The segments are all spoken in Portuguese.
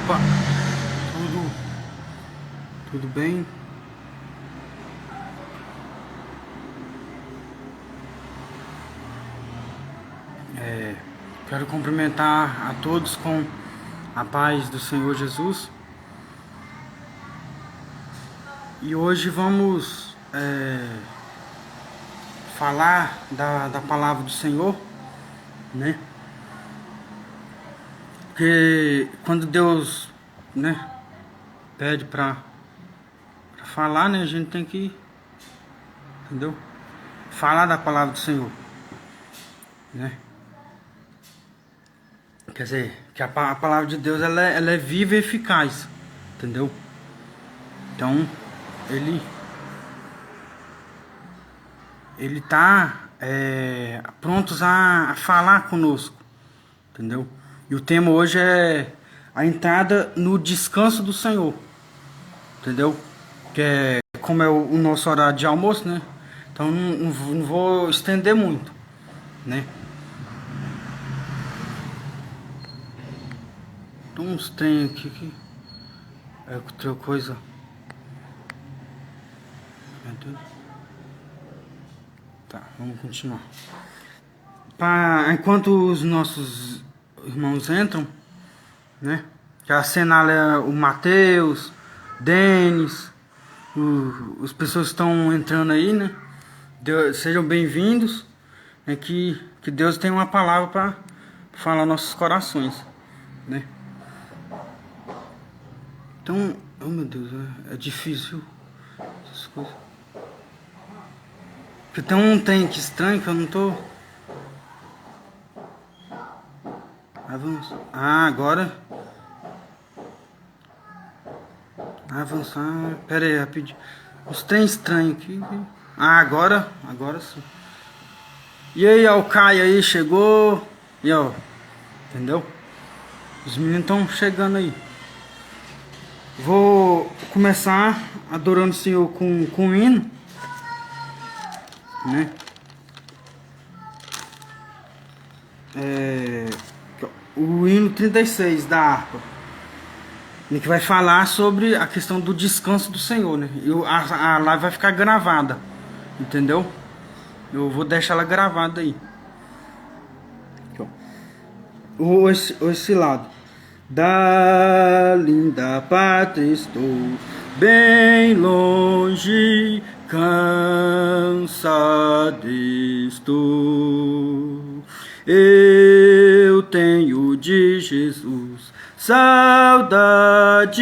Opa, tudo bem? Quero cumprimentar a todos com a paz do Senhor Jesus. E hoje vamos falar da palavra do Senhor, né? Porque quando Deus, né, pede para falar, né, a gente tem que, entendeu? Falar da palavra do Senhor, né? Quer dizer, que a palavra de Deus ela é viva e eficaz, entendeu? Então, ele tá prontos a falar conosco, entendeu? E o tema hoje é a entrada no descanso do Senhor, entendeu? Que é como é o nosso horário de almoço, né? Então não vou estender muito, né? Tem uns trem aqui que é outra coisa. Tá, vamos continuar. Enquanto os nossos irmãos entram, né? Que a cena é o Mateus, Denis, as pessoas que estão entrando aí, né? Sejam bem-vindos. Que Deus tem uma palavra para falar aos nossos corações, né? Então, oh meu Deus, é difícil essas coisas. Porque tem um trem que estranho que eu não tô. Avançar. Agora. Avançar. Pera aí, rapidinho. Os trem estranhos aqui. Agora sim. E aí, ó, o Caio aí chegou. E ó, entendeu? Os meninos estão chegando aí. Vou começar adorando o Senhor com o hino, né? O hino 36 da harpa, que vai falar sobre a questão do descanso do Senhor, né? A live vai ficar gravada, entendeu? Eu vou deixar ela gravada aí. Aqui, ó. Esse lado. Da linda pátria estou bem longe, cansado estou. Eu tenho de Jesus saudade,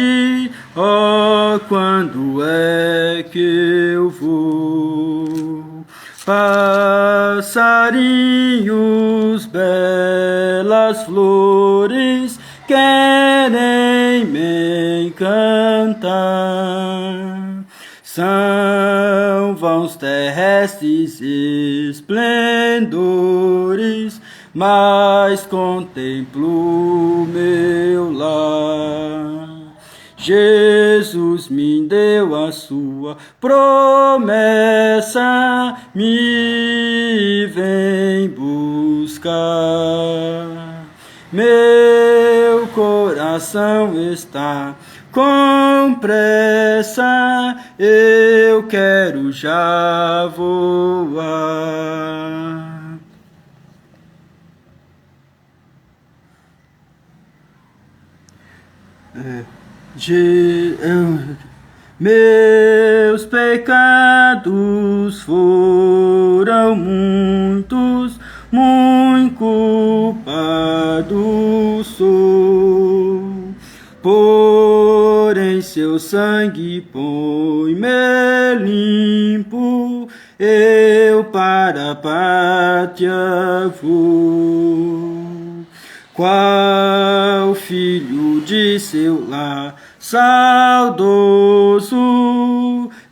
oh, quando é que eu vou? Passarinhos, belas flores querem me encantar. São vãos terrestres esplendores, mas contemplo meu lar. Jesus me deu a sua promessa, me vem buscar. Meu coração está com pressa, eu quero já voar. Meus pecados foram muitos, muito culpado sou. Porém seu sangue põe-me limpo, eu para a pátria vou. Qual filho de seu lar saudoso,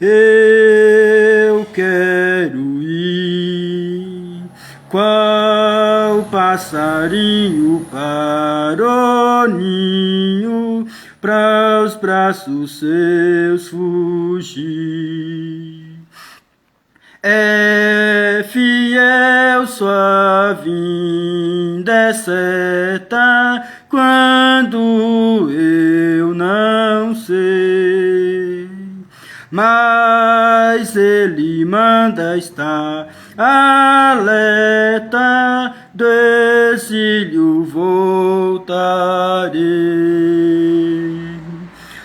eu quero ir. Qual passarinho para o ninho, para os braços seus fugir. É fiel sua vinda é certa quando eu não sei, mas ele manda estar alerta, do exílio voltarei.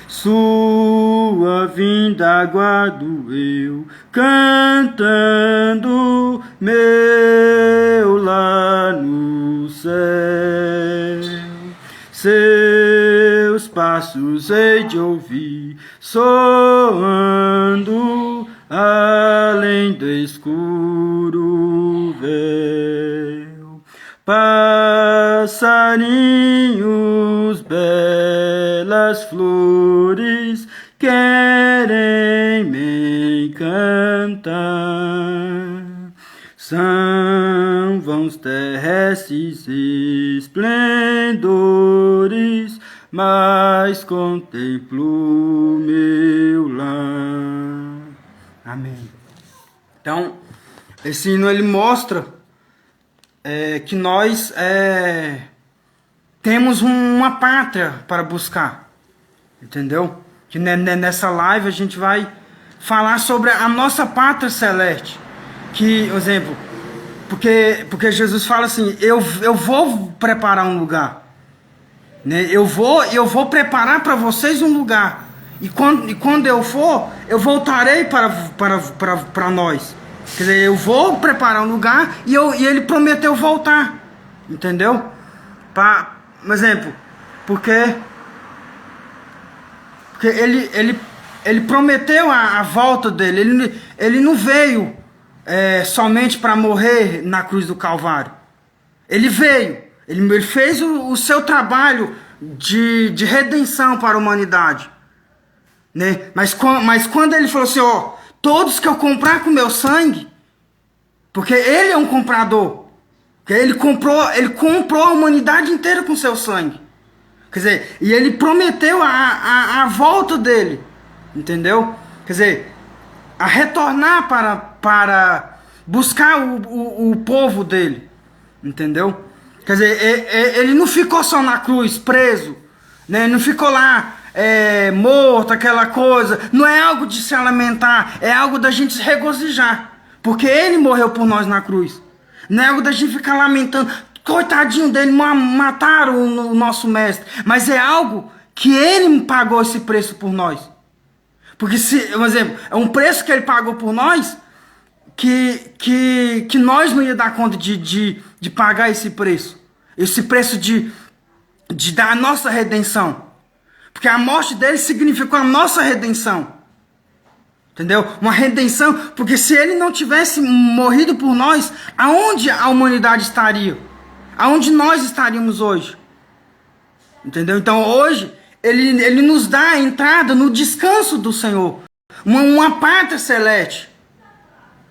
Sua vinda aguardo eu, cantando meu lar no céu. Seus passos hei de ouvir, soando além do escuro véu. Passarinhos, belas flores, querem me cantar. São vãos terrestres esplendores, mas contemplo meu lar. Amém. Então, esse hino ele mostra que nós temos uma pátria para buscar, entendeu? Que nessa live a gente vai falar sobre a nossa pátria celeste. Que, por exemplo, porque Jesus fala assim, eu vou preparar um lugar, né? Eu vou preparar para vocês um lugar, e quando eu for, eu voltarei para nós. Quer dizer, eu vou preparar um lugar e ele prometeu voltar, entendeu? Por exemplo, porque ele prometeu a volta dele. Ele não veio somente para morrer na cruz do Calvário. Ele veio, ele fez o seu trabalho de redenção para a humanidade, né? Mas quando ele falou assim, ó, todos que eu comprar com meu sangue, porque ele é um comprador, porque ele comprou a humanidade inteira com seu sangue. Quer dizer, e ele prometeu a volta dele, entendeu? Quer dizer, a retornar para buscar o povo dele, entendeu? Quer dizer, ele não ficou só na cruz, preso, né? Não ficou lá morto, aquela coisa. Não é algo de se lamentar, é algo da gente se regozijar, porque ele morreu por nós na cruz. Não é algo da gente ficar lamentando, coitadinho dele, mataram o nosso mestre. Mas é algo que ele pagou esse preço por nós. Porque, por exemplo, é um preço que ele pagou por nós, que nós não ia dar conta de pagar esse preço. Esse preço de dar a nossa redenção. Porque a morte dele significou a nossa redenção. Entendeu? Uma redenção, porque se ele não tivesse morrido por nós, aonde a humanidade estaria? Aonde nós estaríamos hoje? Entendeu? Então hoje, ele nos dá a entrada no descanso do Senhor. Uma pátria celeste.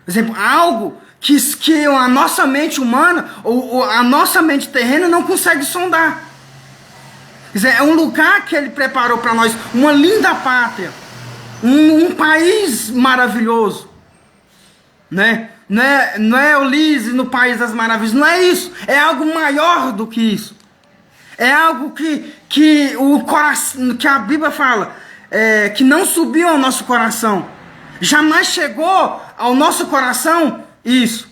Por exemplo, algo que a nossa mente humana, ou a nossa mente terrena não consegue sondar. Quer dizer, é um lugar que ele preparou para nós, uma linda pátria. Um país maravilhoso, né? Não é Ulisses no País das Maravilhas, não é isso, é algo maior do que isso. É algo que a Bíblia fala, que não subiu ao nosso coração, jamais chegou ao nosso coração isso.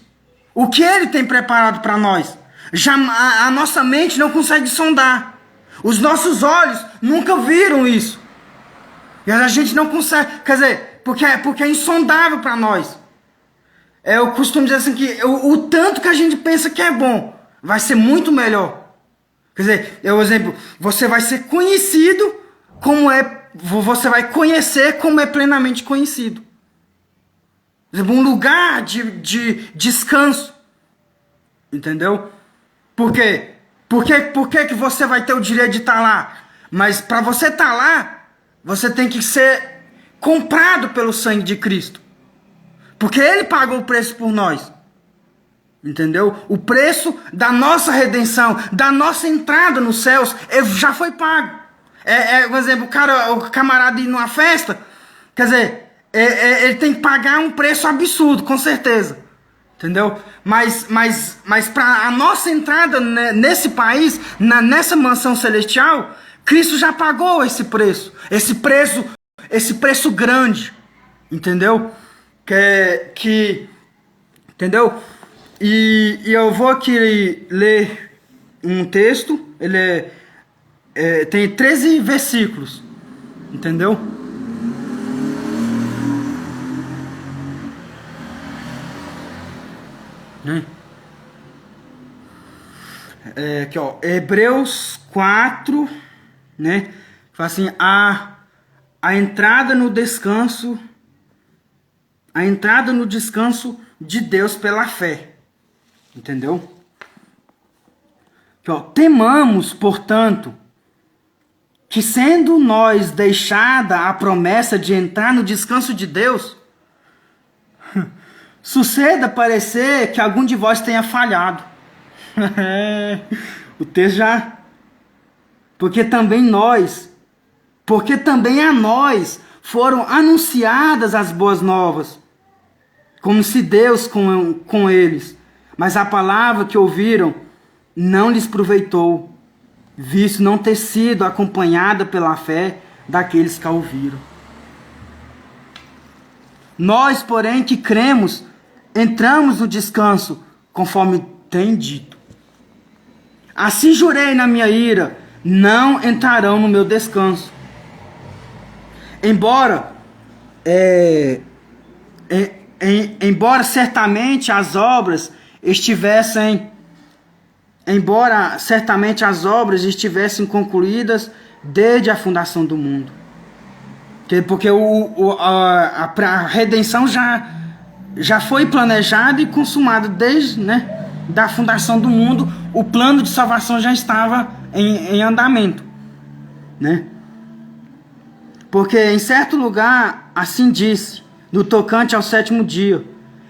O que ele tem preparado para nós, a nossa mente não consegue sondar, os nossos olhos nunca viram isso. E a gente não consegue, quer dizer, porque é insondável para nós. Eu costumo dizer assim que o tanto que a gente pensa que é bom, vai ser muito melhor. Quer dizer, por exemplo, você vai ser conhecido você vai conhecer como é plenamente conhecido. Por exemplo, um lugar de descanso. Entendeu? Por quê? Por que você vai ter o direito de estar lá? Mas para você estar lá, você tem que ser comprado pelo sangue de Cristo. Porque ele pagou o preço por nós. Entendeu? O preço da nossa redenção, da nossa entrada nos céus, já foi pago. Por exemplo, o camarada ir numa festa, quer dizer, ele tem que pagar um preço absurdo, com certeza. Entendeu? Mas para a nossa entrada nesse país, nessa mansão celestial, Cristo já pagou esse preço. Esse preço grande. Entendeu? Entendeu? E eu vou aqui ler um texto. Ele tem 13 versículos. Entendeu? Aqui, ó, Hebreus 4, né? Fala assim, a entrada no descanso, de Deus pela fé. Entendeu? Aqui, ó, temamos, portanto, que sendo nós deixada a promessa de entrar no descanso de Deus, suceda parecer que algum de vós tenha falhado. O texto já... Porque também a nós foram anunciadas as boas novas, como se Deus com eles. Mas a palavra que ouviram não lhes proveitou, visto não ter sido acompanhada pela fé daqueles que a ouviram. Nós, porém, que cremos, entramos no descanso, conforme tem dito. Assim jurei na minha ira, não entrarão no meu descanso. Embora certamente as obras estivessem estivessem concluídas desde a fundação do mundo. Porque a redenção já foi planejada e consumada desde, né, da fundação do mundo. O plano de salvação já estava em andamento, né? Porque em certo lugar assim disse, no tocante ao sétimo dia,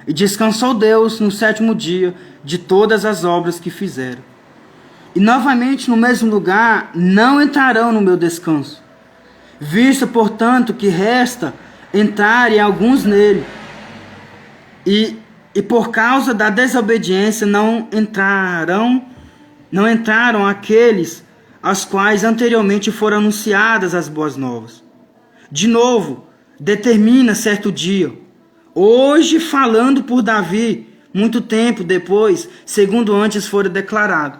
e descansou Deus no sétimo dia de todas as obras que fizeram. E novamente no mesmo lugar não entrarão no meu descanso, visto portanto que resta entrarem alguns nele, e por causa da desobediência não entraram aqueles aos quais anteriormente foram anunciadas as boas novas. De novo, determina certo dia, hoje falando por Davi, muito tempo depois, segundo antes fora declarado.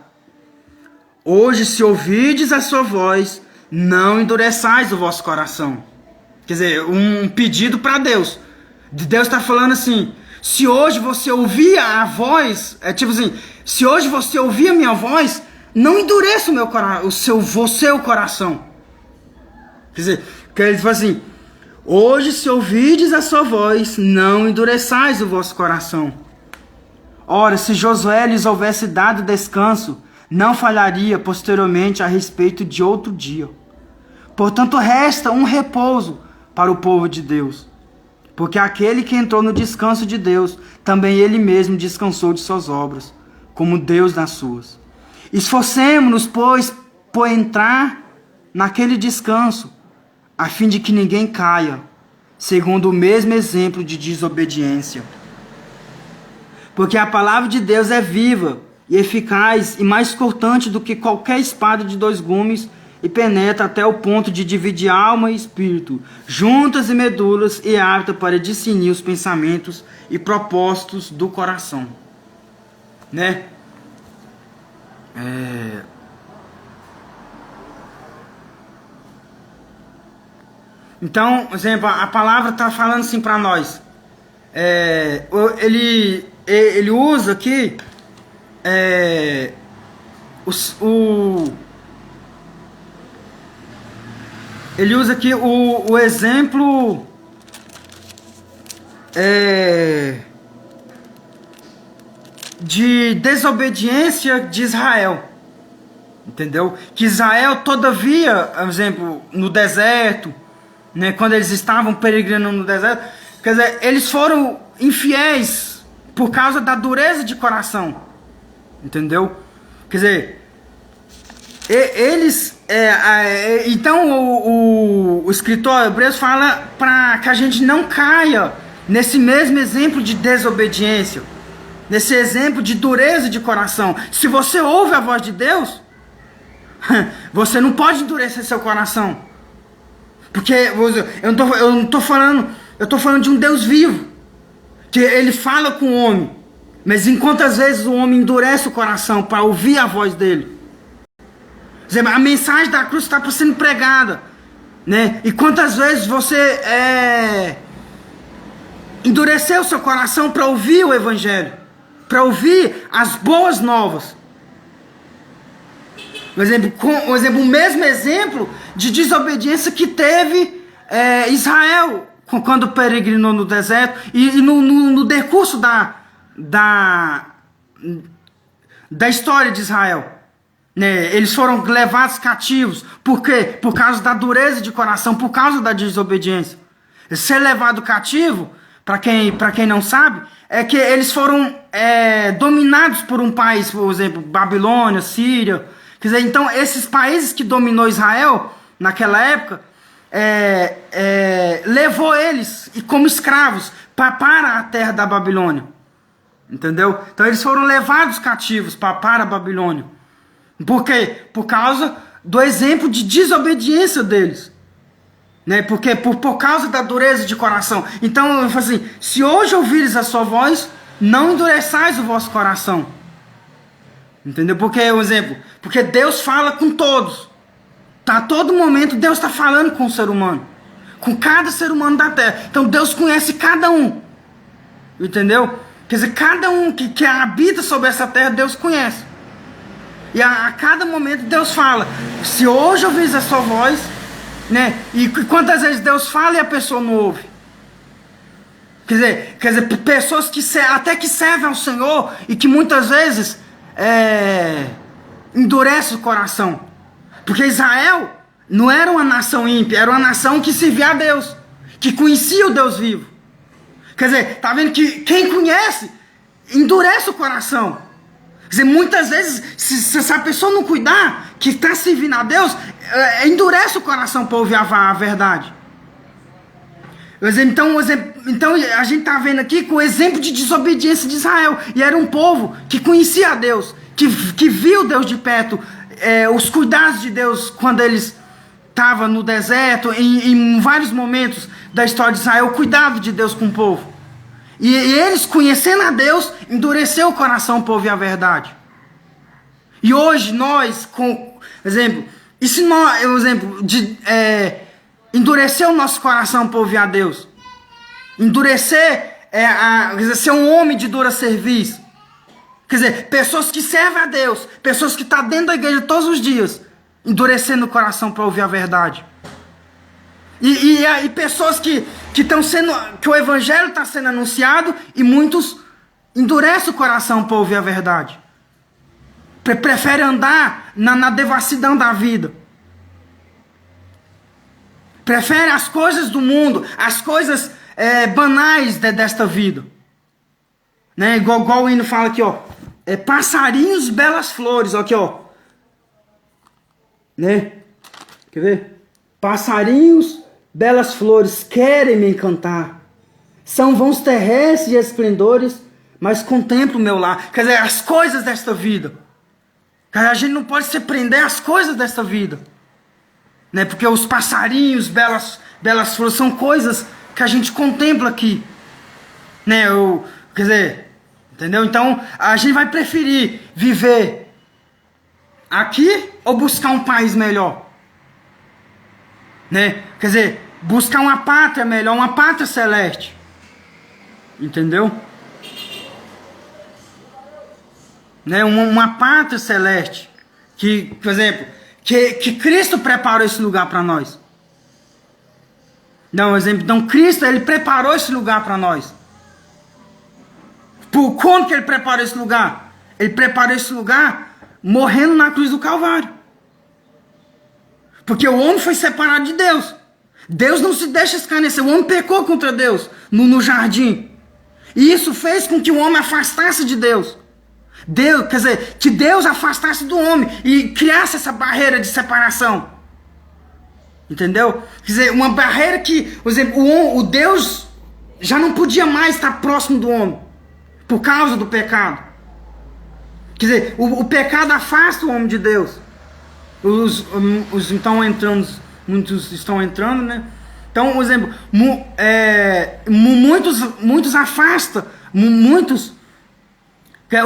Hoje, se ouvides a sua voz, não endureçais o vosso coração. Quer dizer, um pedido para Deus. Deus está falando assim, se hoje você ouvir a voz, tipo assim, se hoje você ouvir a minha voz, não endureça o seu coração. Quer dizer, ele fala assim, hoje se ouvides a sua voz, não endureçais o vosso coração. Ora, se Josué lhes houvesse dado descanso, não falharia posteriormente a respeito de outro dia. Portanto, resta um repouso para o povo de Deus. Porque aquele que entrou no descanso de Deus, também ele mesmo descansou de suas obras, como Deus das suas. Esforcemo-nos, pois, por entrar naquele descanso, a fim de que ninguém caia, segundo o mesmo exemplo de desobediência. Porque a palavra de Deus é viva e eficaz e mais cortante do que qualquer espada de 2 gumes, e penetra até o ponto de dividir alma e espírito, juntas e medulas, e apta para discernir os pensamentos e propósitos do coração. Né? Então, por exemplo, a palavra está falando assim para nós. Ele usa aqui ele usa aqui o exemplo de desobediência de Israel. Entendeu? Que Israel, todavia, por exemplo, no deserto, né, quando eles estavam peregrinando no deserto, quer dizer, eles foram infiéis por causa da dureza de coração. Entendeu? Quer dizer, Então o escritor Hebreus fala para que a gente não caia nesse mesmo exemplo de desobediência, nesse exemplo de dureza de coração. Se você ouve a voz de Deus, você não pode endurecer seu coração, porque eu não tô falando, eu tô falando de um Deus vivo, que ele fala com o homem, mas enquanto às vezes o homem endurece o coração para ouvir a voz dele. A mensagem da cruz está sendo pregada, né? E quantas vezes você endureceu seu coração para ouvir o evangelho, para ouvir as boas novas. O mesmo exemplo de desobediência que teve Israel quando peregrinou no deserto e no decurso da história de Israel. Né? Eles foram levados cativos. Por quê? Por causa da dureza de coração, por causa da desobediência. Ser levado cativo, para quem não sabe, é que eles foram dominados por um país, por exemplo, Babilônia, Síria. Quer dizer, então esses países que dominou Israel naquela época levou eles como escravos para a terra da Babilônia. Entendeu? Então eles foram levados cativos para a Babilônia. Por quê? Por causa do exemplo de desobediência deles. Né? Porque por causa da dureza de coração. Então eu falo assim, se hoje ouvires a sua voz, não endureçais o vosso coração. Entendeu? Porque Deus fala com todos. A todo momento Deus está falando com o ser humano. Com cada ser humano da terra. Então Deus conhece cada um. Entendeu? Quer dizer, cada um que habita sobre essa terra, Deus conhece. E a cada momento Deus fala. Se hoje ouvires a sua voz, né? E quantas vezes Deus fala e a pessoa não ouve? Quer dizer pessoas que até que servem ao Senhor e que muitas vezes endurecem o coração. Porque Israel não era uma nação ímpia, era uma nação que servia a Deus, que conhecia o Deus vivo. Quer dizer, tá vendo que quem conhece endurece o coração. Quer dizer, muitas vezes, se essa pessoa não cuidar, que está servindo a Deus, endurece o coração para ouvir a verdade. Então a gente está vendo aqui com o exemplo de desobediência de Israel. E era um povo que conhecia a Deus, que viu Deus de perto, os cuidados de Deus quando eles estavam no deserto, em vários momentos da história de Israel, o cuidado de Deus com o povo. E eles, conhecendo a Deus, endureceram o coração para ouvir a verdade. E hoje nós, endurecer o nosso coração para ouvir a Deus. Endurecer, ser um homem de dura serviço. Quer dizer, pessoas que servem a Deus, pessoas que estão dentro da igreja todos os dias, endurecendo o coração para ouvir a verdade. E pessoas que o evangelho está sendo anunciado e muitos endurecem o coração para ouvir a verdade. Preferem andar na devassidão da vida. Preferem as coisas do mundo, as coisas banais desta vida. Né? Igual o hino fala aqui, ó. Passarinhos, belas flores, aqui, ó. Né? Quer ver? Passarinhos, belas flores, querem me encantar. São vãos terrestres e esplendores, mas contemplo o meu lar. Quer dizer, as coisas desta vida. A gente não pode se prender às coisas desta vida. Né? Porque os passarinhos, belas flores, são coisas que a gente contempla aqui. Né? Quer dizer, entendeu? Então, a gente vai preferir viver aqui ou buscar um país melhor? Né? Quer dizer, buscar uma pátria melhor, uma pátria celeste. Entendeu? Né? Uma pátria celeste. Que, por exemplo, que Cristo preparou esse lugar para nós. Não, exemplo, então Cristo, ele preparou esse lugar para nós. Por quando que ele preparou esse lugar? Ele preparou esse lugar morrendo na cruz do Calvário. Porque o homem foi separado de Deus. Deus não se deixa escarnecer. O homem pecou contra Deus no jardim. E isso fez com que o homem afastasse de Deus. Deus, quer dizer, que Deus afastasse do homem e criasse essa barreira de separação. Entendeu? Quer dizer, uma barreira que, por exemplo, o Deus já não podia mais estar próximo do homem por causa do pecado. Quer dizer, o pecado afasta o homem de Deus. Então entrando, muitos estão entrando, né? Então, por exemplo, muitos afastam,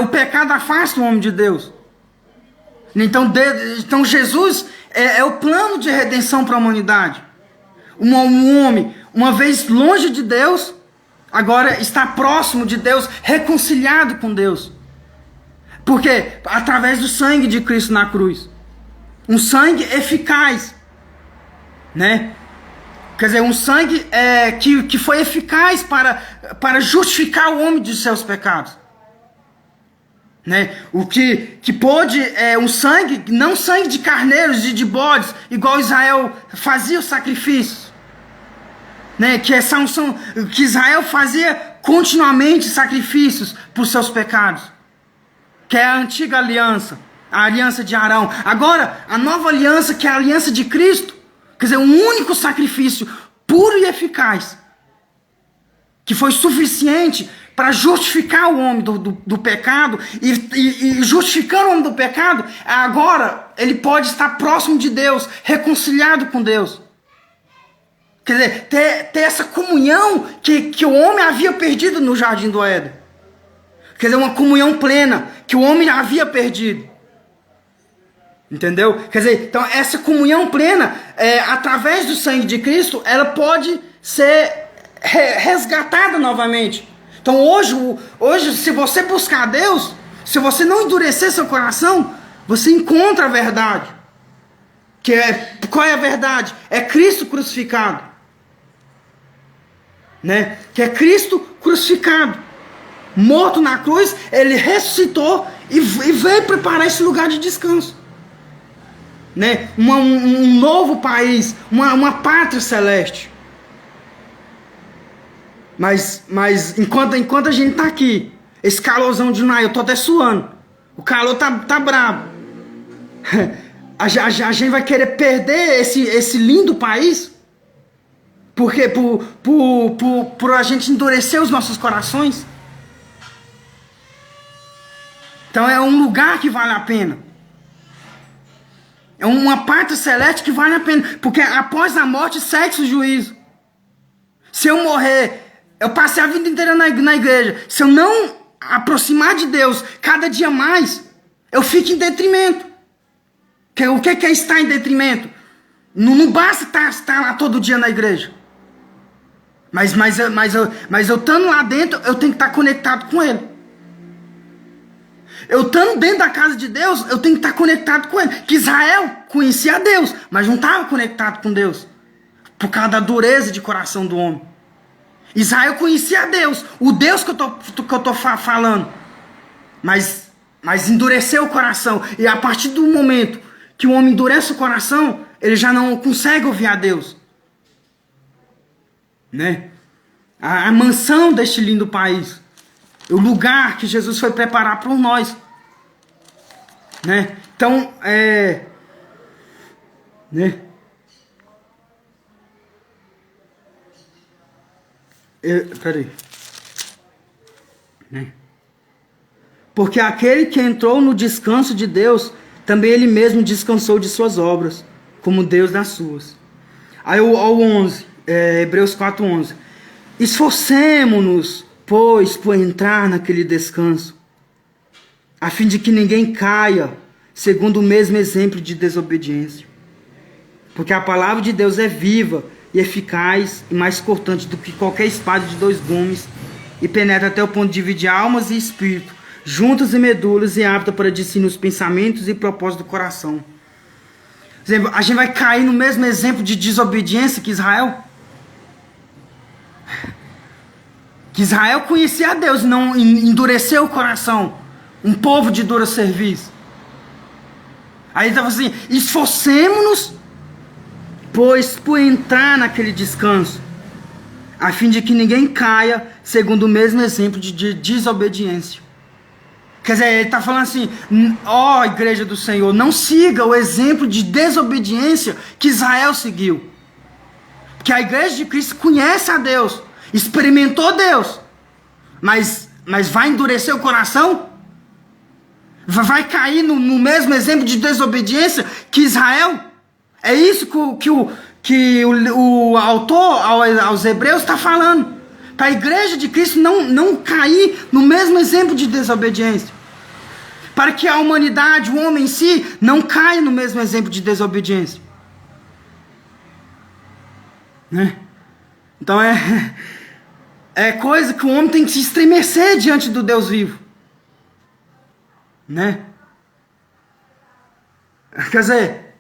o pecado afasta o homem de Deus. Então Jesus é o plano de redenção para a humanidade. Um homem, uma vez longe de Deus, agora está próximo de Deus, reconciliado com Deus. Por quê? Através do sangue de Cristo na cruz. Um sangue eficaz, né? Quer dizer, um sangue que foi eficaz para justificar o homem de seus pecados. Né? O que pôde um sangue, não sangue de carneiros e de bodes, igual Israel fazia os sacrifícios. Né? Que Israel fazia continuamente sacrifícios por seus pecados. Que é a antiga aliança, a aliança de Arão. Agora, a nova aliança, que é a aliança de Cristo. Quer dizer, um único sacrifício puro e eficaz, que foi suficiente para justificar o homem do pecado, e justificando o homem do pecado, agora ele pode estar próximo de Deus, reconciliado com Deus. Quer dizer, ter essa comunhão que o homem havia perdido no Jardim do Éden. Quer dizer, uma comunhão plena que o homem havia perdido. Entendeu? Quer dizer, então essa comunhão plena, através do sangue de Cristo, ela pode ser resgatada novamente. Então hoje, se você buscar a Deus, se você não endurecer seu coração, você encontra a verdade. Qual é a verdade? É Cristo crucificado. Né? Que é Cristo crucificado. Morto na cruz, ele ressuscitou e veio preparar esse lugar de descanso. Né? Um novo país, uma pátria celeste. Mas enquanto a gente está aqui, esse calorzão de Naí, eu tô até suando. O calor tá brabo. A gente vai querer perder esse lindo país? Porque por a gente endurecer os nossos corações? Então é um lugar que vale a pena. É uma pátria celeste que vale a pena. Porque após a morte segue o juízo. Se eu morrer, eu passei a vida inteira na igreja. Se eu não aproximar de Deus cada dia mais, eu fico em detrimento. O que é estar em detrimento? Não basta estar lá todo dia na igreja. Mas eu estando lá dentro, eu tenho que estar conectado com Ele. Eu estando dentro da casa de Deus, eu tenho que estar conectado com Ele. Que Israel conhecia a Deus, mas não estava conectado com Deus. Por causa da dureza de coração do homem. Israel conhecia a Deus, o Deus que eu tô falando. Mas endureceu o coração. E a partir do momento que o homem endurece o coração, ele já não consegue ouvir a Deus. Né? A mansão deste lindo país. O lugar que Jesus foi preparar por nós. Né? Então, né? Peraí. Né? Porque aquele que entrou no descanso de Deus, também ele mesmo descansou de suas obras, como Deus das suas. Aí ao 11, Hebreus 4:11. Esforcemo-nos, pois, por entrar naquele descanso, a fim de que ninguém caia, segundo o mesmo exemplo de desobediência. Porque a palavra de Deus é viva e eficaz e mais cortante do que qualquer espada de 2 gumes, e penetra até o ponto de dividir almas e espírito, juntas e medulas, e apta para discernir os pensamentos e propósitos do coração. Por exemplo, a gente vai cair no mesmo exemplo de desobediência que Israel? Que Israel conhecia a Deus e não endureceu o coração. Um povo de dura serviço. Aí estava assim: esforcemo-nos, pois, por entrar naquele descanso, a fim de que ninguém caia segundo o mesmo exemplo de desobediência. Quer dizer, ele está falando assim, ó igreja do Senhor, não siga o exemplo de desobediência que Israel seguiu. Porque a igreja de Cristo conhece a Deus, experimentou Deus, mas vai endurecer o coração? Vai cair no mesmo exemplo de desobediência que Israel? É isso que o autor aos Hebreus está falando. Para a igreja de Cristo não cair no mesmo exemplo de desobediência. Para que a humanidade, o homem em si, não caia no mesmo exemplo de desobediência. Né? Então é coisa que o homem tem que se estremecer diante do Deus vivo. Né? Quer dizer,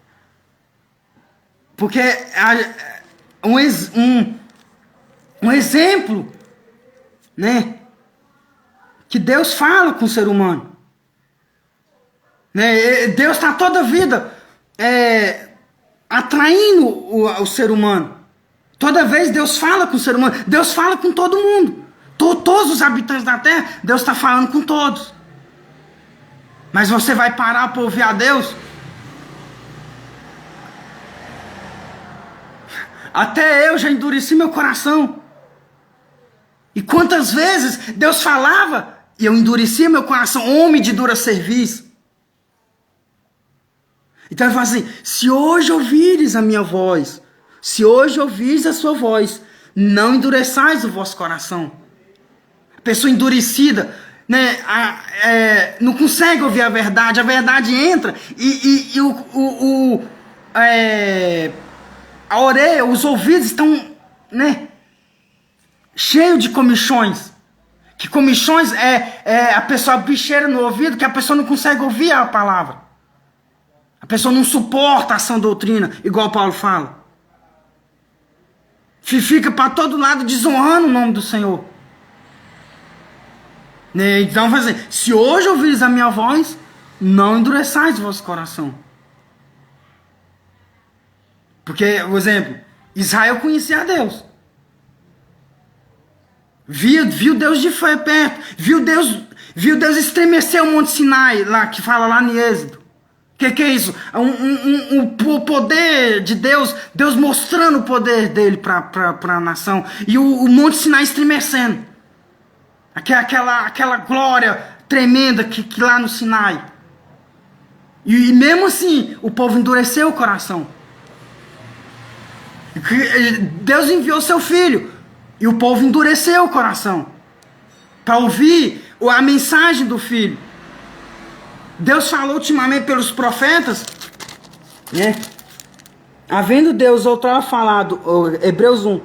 porque um exemplo, né, que Deus fala com o ser humano, né? Deus está toda a vida atraindo o ser humano. Toda vez Deus fala com o ser humano, Deus fala com todo mundo, todos os habitantes da terra, Deus está falando com todos. Mas você vai parar para ouvir a Deus? Até eu já endureci meu coração. E quantas vezes Deus falava e eu endurecia meu coração, homem de dura cerviz. Então ele fala assim, se hoje ouvires a minha voz, se hoje ouvires a sua voz, não endureçais o vosso coração. A pessoa endurecida, né, não consegue ouvir a verdade entra e a orelha, os ouvidos estão, né, cheios de comichões. Que comichões é a pessoa bicheira no ouvido, que a pessoa não consegue ouvir a palavra. A pessoa não suporta a sã doutrina, igual Paulo fala. Fica para todo lado desonrando o nome do Senhor. Né? Então, fazer, se hoje ouvires a minha voz, não endureçais o vosso coração. Porque, por exemplo, Israel conhecia a Deus. Viu Deus de perto. Viu Deus estremecer o Monte Sinai, lá, que fala lá no Êxodo. Que é isso? O poder de Deus, Deus mostrando o poder dele para a nação. E o Monte Sinai estremecendo. Aquela glória tremenda que lá no Sinai. E mesmo assim, o povo endureceu o coração. Deus enviou seu filho. E o povo endureceu o coração. Para ouvir a mensagem do filho. Deus falou ultimamente pelos profetas, né? Havendo Deus outrora falado, Hebreus 1,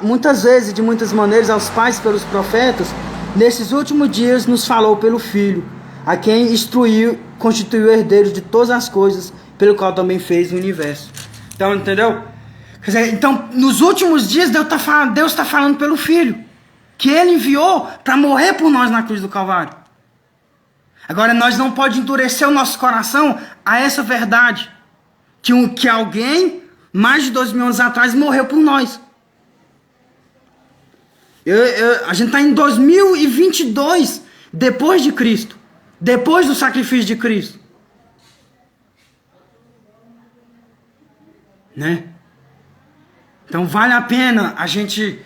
muitas vezes e de muitas maneiras aos pais pelos profetas, nesses últimos dias nos falou pelo Filho, a quem instruiu, constituiu herdeiro de todas as coisas, pelo qual também fez o universo. Então, entendeu? Quer dizer, então, nos últimos dias Deus está falando pelo Filho, que Ele enviou para morrer por nós na cruz do Calvário. Agora, nós não podemos endurecer o nosso coração a essa verdade. Que alguém, mais de 2000 anos atrás, morreu por nós. A gente está em 2022, depois de Cristo. Depois do sacrifício de Cristo. Né? Então, vale a pena a gente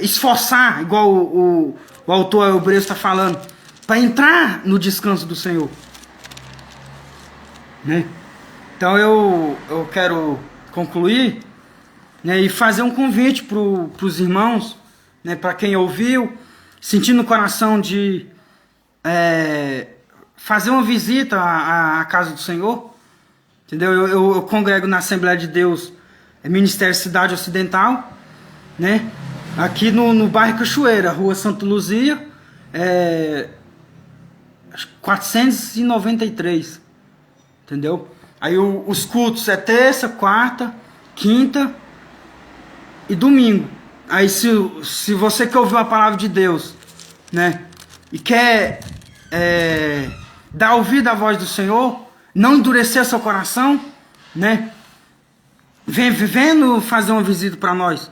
esforçar, igual o autor Hebreus está falando, para entrar no descanso do Senhor. Né? Então eu quero concluir, né, e fazer um convite para os irmãos, né, para quem ouviu, sentindo no coração de fazer uma visita à casa do Senhor. Entendeu? Eu congrego na Assembleia de Deus, Ministério Cidade Ocidental, né, aqui no bairro Cachoeira, Rua Santa Luzia, 493, entendeu? Aí os cultos é terça, quarta, quinta e domingo. Aí se você que ouviu a palavra de Deus, né, e quer dar ouvido à voz do Senhor, não endurecer seu coração, né, vendo fazer uma visita para nós,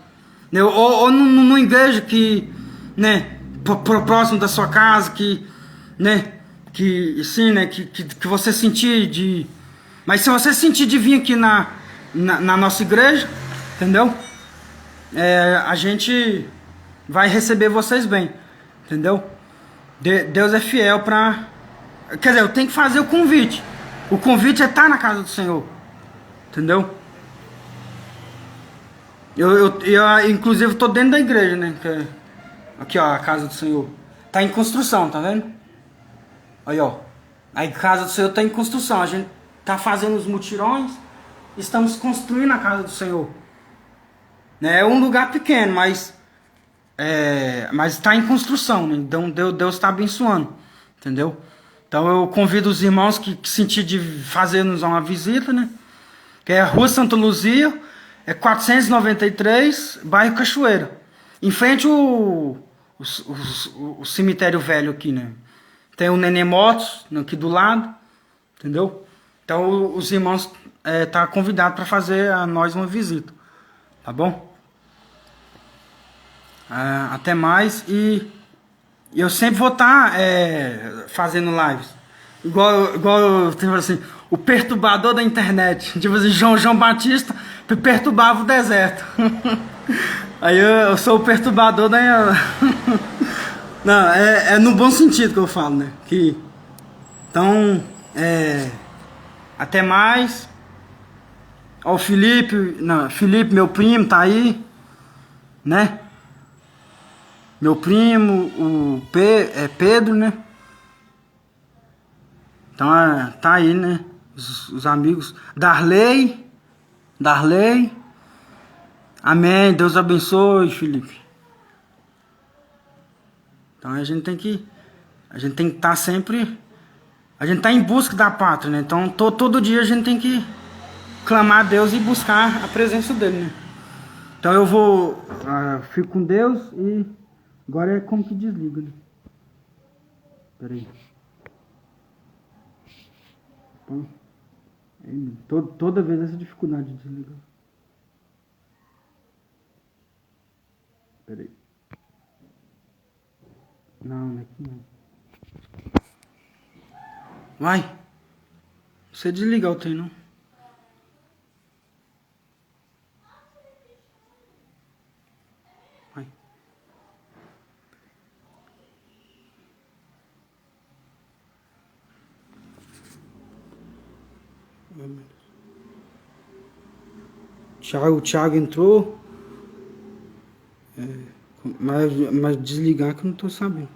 né, ou numa igreja que, né, próximo da sua casa, que, né, que, sim, né, que você sentir de... Mas se você sentir de vir aqui na nossa igreja, entendeu? A gente vai receber vocês bem, entendeu? Deus é fiel pra... Quer dizer, eu tenho que fazer o convite. O convite é estar na casa do Senhor, entendeu? Eu inclusive, tô dentro da igreja, né? Aqui, ó, a casa do Senhor. Tá em construção, tá vendo? Aí, ó. A casa do Senhor tá em construção. A gente tá fazendo os mutirões. Estamos construindo a casa do Senhor. É um lugar pequeno, mas está em construção, né? Então Deus está abençoando, entendeu? Então eu convido os irmãos que sentir de fazer-nos uma visita, né? Que é a Rua Santa Luzia, 493, bairro Cachoeira. Em frente o cemitério velho aqui, né? Tem o Nenê Motos aqui do lado, entendeu? Então os irmãos tá convidados para fazer a nós uma visita, tá bom? Até mais. E eu sempre vou estar fazendo lives. Igual eu tenho assim, o perturbador da internet. Tipo assim, João Batista perturbava o deserto. Aí eu sou o perturbador da... Não, é no bom sentido que eu falo, né? Então, até mais. Ó, o Felipe, meu primo, tá aí, né? Meu primo, o Pedro, né? Então, tá aí, né? Os amigos. Darley. Amém. Deus abençoe, Felipe. Então, a gente tem que estar sempre... A gente tá em busca da pátria, né? Então, todo dia a gente tem que clamar a Deus e buscar a presença dele, né? Então, eu vou... fico com Deus e... Agora é como que desliga, né? Pera aí. Toda vez essa dificuldade de desligar. Pera aí. Não é aqui não. Vai. Você desligar o trem, não? Vai. O Thiago entrou. Mas desligar que eu não tô sabendo.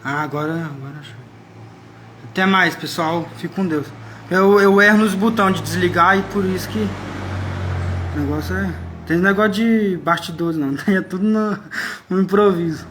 Agora achei. Até mais, pessoal. Fique com Deus. Eu erro nos botões de desligar e por isso que o negócio tem negócio de bastidores não. É tudo no improviso.